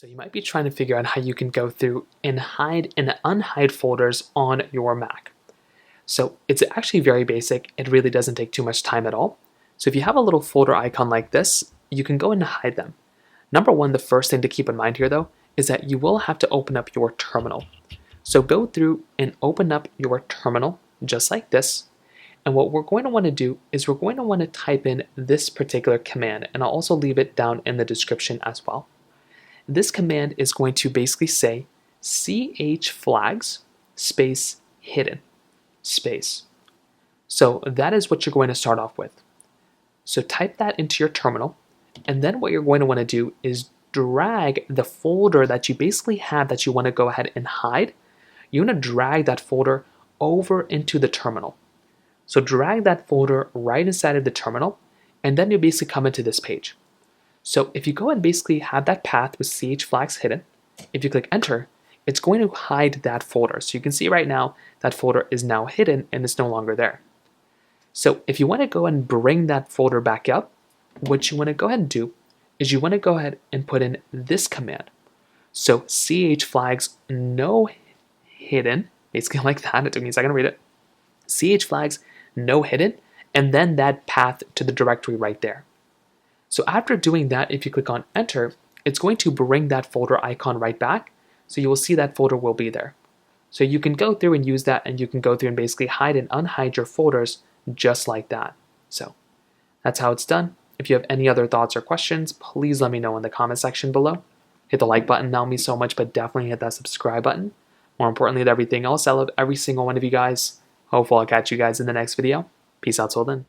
So you might be trying to figure out how you can go through and hide and unhide folders on your Mac. So it's actually very basic. It really doesn't take too much time at all. So if you have a little folder icon like this, you can go and hide them. Number one, the first thing to keep in mind here though, is that you will have to open up your terminal. So go through and open up your terminal just like this. And what we're going to want to do is we're going to want to type in this particular command, and I'll also leave it down in the description as well. This command is going to basically say chflags space hidden space. So that is what you're going to start off with. So type that into your terminal, and then what you're going to want to do is drag the folder that you basically have that you want to go ahead and hide. You want to drag that folder over into the terminal. So drag that folder right inside of the terminal, and then you basically come into this page. So if you go and basically have that path with chflags hidden, if you click enter, it's going to hide that folder. So you can see right now that folder is now hidden and it's no longer there. So if you want to go and bring that folder back up, what you want to go ahead and do is you want to go ahead and put in this command. So chflags no hidden, basically like that. It took me a second to read it. Chflags no hidden, and then that path to the directory right there. So after doing that, if you click on enter, it's going to bring that folder icon right back. So you will see that folder will be there. So you can go through and use that, and you can go through and basically hide and unhide your folders just like that. So that's how it's done. If you have any other thoughts or questions, please let me know in the comment section below. Hit the like button, that would mean so much, but definitely hit that subscribe button. More importantly than everything else, I love every single one of you guys. Hopefully I'll catch you guys in the next video. Peace out till then.